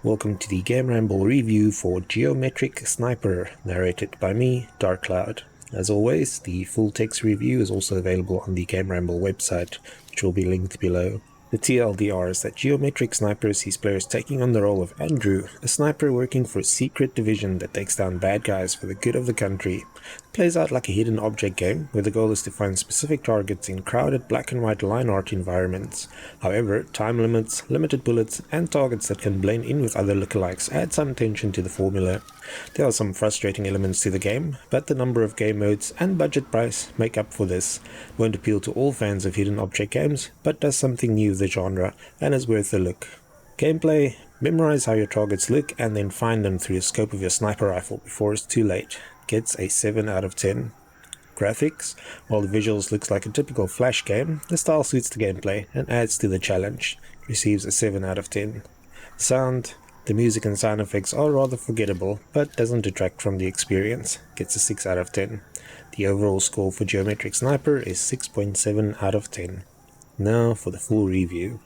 Welcome to the GameRamble review for Geometric Sniper, narrated by me, Darkcloud. As always, the full text review is also available on the GameRamble website, which will be linked below. The TLDR is that Geometric Sniper sees players taking on the role of Andrew, a sniper working for a secret division that takes down bad guys for the good of the country. It plays out like a hidden object game, where the goal is to find specific targets in crowded black and white line art environments. However, time limits, limited bullets, and targets that can blend in with other lookalikes add some tension to the formula. There are some frustrating elements to the game, but the number of game modes and budget price make up for this. It won't appeal to all fans of hidden object games, but does something new with the genre, and is worth a look. Gameplay: memorize how your targets look and then find them through the scope of your sniper rifle before it's too late. Gets a 7 out of 10. Graphics: while the visuals looks like a typical Flash game, the style suits the gameplay and adds to the challenge. It receives a 7 out of 10. Sound: the music and sound effects are rather forgettable, but doesn't detract from the experience. Gets a 6 out of 10. The overall score for Geometric Sniper is 6.7 out of 10. Now for the full review.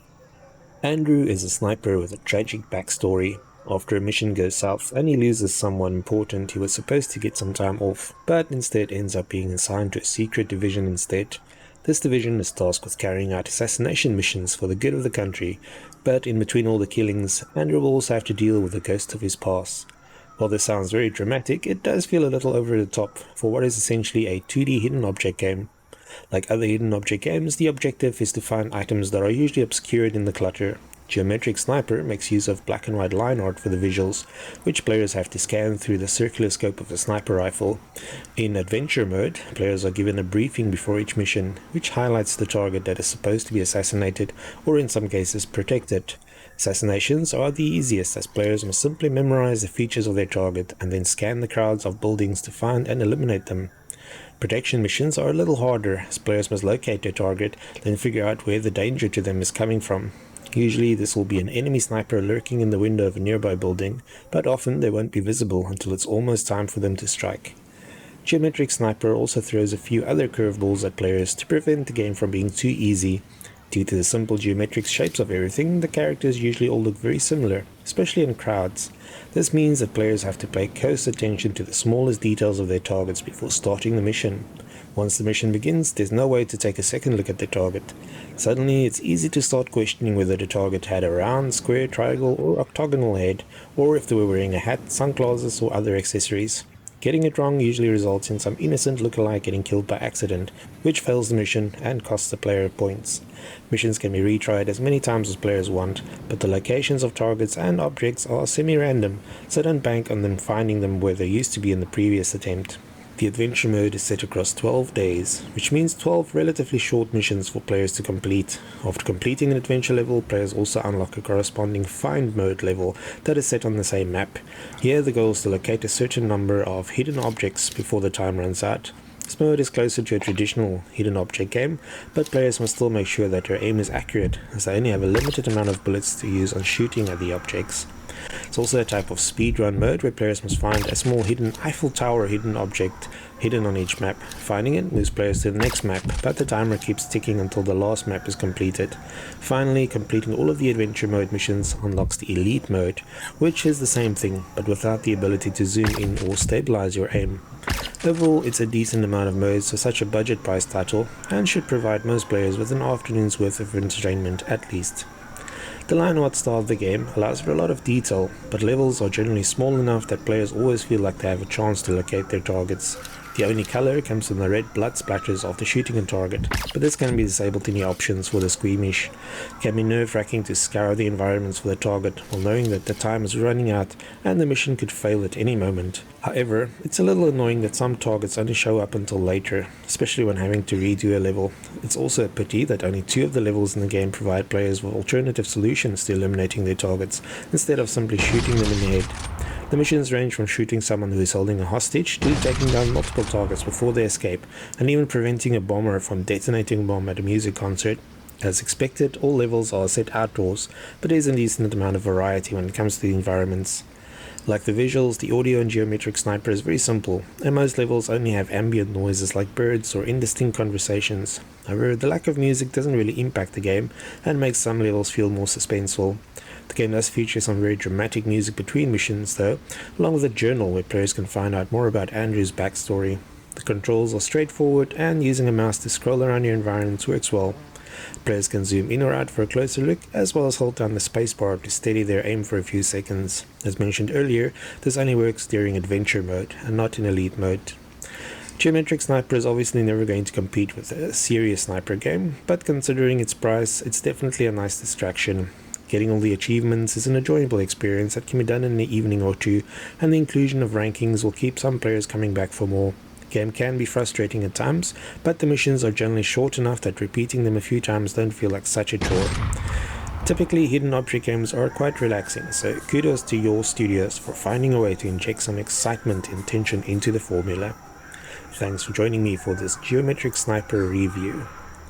Andrew is a sniper with a tragic backstory. After a mission goes south and he loses someone important, he was supposed to get some time off, but instead ends up being assigned to a secret division instead. This division is tasked with carrying out assassination missions for the good of the country, but in between all the killings, Andrew will also have to deal with the ghost of his past. While this sounds very dramatic, it does feel a little over the top for what is essentially a 2D hidden object game. Like other hidden object games, the objective is to find items that are usually obscured in the clutter. Geometric Sniper makes use of black and white line art for the visuals, which players have to scan through the circular scope of a sniper rifle. In Adventure mode, players are given a briefing before each mission, which highlights the target that is supposed to be assassinated, or in some cases protected. Assassinations are the easiest, as players must simply memorize the features of their target and then scan the crowds of buildings to find and eliminate them. Protection missions are a little harder, as players must locate their target, then figure out where the danger to them is coming from. Usually this will be an enemy sniper lurking in the window of a nearby building, but often they won't be visible until it's almost time for them to strike. Geometric Sniper also throws a few other curveballs at players to prevent the game from being too easy. Due to the simple geometric shapes of everything, the characters usually all look very similar, especially in crowds. This means that players have to pay close attention to the smallest details of their targets before starting the mission. Once the mission begins, there's no way to take a second look at the target. Suddenly, it's easy to start questioning whether the target had a round, square, triangle, or octagonal head, or if they were wearing a hat, sunglasses, or other accessories. Getting it wrong usually results in some innocent lookalike getting killed by accident, which fails the mission and costs the player points. Missions can be retried as many times as players want, but the locations of targets and objects are semi-random, so don't bank on them finding them where they used to be in the previous attempt. The adventure mode is set across 12 days, which means 12 relatively short missions for players to complete. After completing an adventure level, players also unlock a corresponding find mode level that is set on the same map. Here the goal is to locate a certain number of hidden objects before the time runs out. This mode is closer to a traditional hidden object game, but players must still make sure that their aim is accurate, as they only have a limited amount of bullets to use on shooting at the objects. It's also a type of speedrun mode where players must find a small hidden Eiffel Tower hidden object hidden on each map. Finding it moves players to the next map, but the timer keeps ticking until the last map is completed. Finally, completing all of the adventure mode missions unlocks the elite mode, which is the same thing, but without the ability to zoom in or stabilize your aim. Overall, it's a decent amount of modes for such a budget price title, and should provide most players with an afternoon's worth of entertainment at least. The line art style of the game allows for a lot of detail, but levels are generally small enough that players always feel like they have a chance to locate their targets. The only color comes from the red blood splatters after shooting a target, but this can be disabled in the options for the squeamish. It can be nerve-wracking to scour the environments for the target while knowing that the time is running out and the mission could fail at any moment. However, it's a little annoying that some targets only show up until later, especially when having to redo a level. It's also a pity that only 2 of the levels in the game provide players with alternative solutions to eliminating their targets, instead of simply shooting them in the head. The missions range from shooting someone who is holding a hostage to taking down multiple targets before they escape, and even preventing a bomber from detonating a bomb at a music concert. As expected, all levels are set outdoors, but there is a decent amount of variety when it comes to the environments. Like the visuals, the audio in Geometric Sniper is very simple, and most levels only have ambient noises like birds or indistinct conversations. However, the lack of music doesn't really impact the game, and makes some levels feel more suspenseful. The game does feature some very dramatic music between missions though, along with a journal where players can find out more about Andrew's backstory. The controls are straightforward, and using a mouse to scroll around your environments works well. Players can zoom in or out for a closer look, as well as hold down the spacebar to steady their aim for a few seconds. As mentioned earlier, this only works during adventure mode and not in elite mode. Geometric Sniper is obviously never going to compete with a serious sniper game, but considering its price, it's definitely a nice distraction. Getting all the achievements is an enjoyable experience that can be done in an evening or two, and the inclusion of rankings will keep some players coming back for more. The game can be frustrating at times, but the missions are generally short enough that repeating them a few times don't feel like such a chore. Typically, hidden object games are quite relaxing, so kudos to your studios for finding a way to inject some excitement and tension into the formula. Thanks for joining me for this Geometric Sniper review.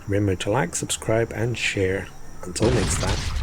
Remember to like, subscribe and share. Until next time.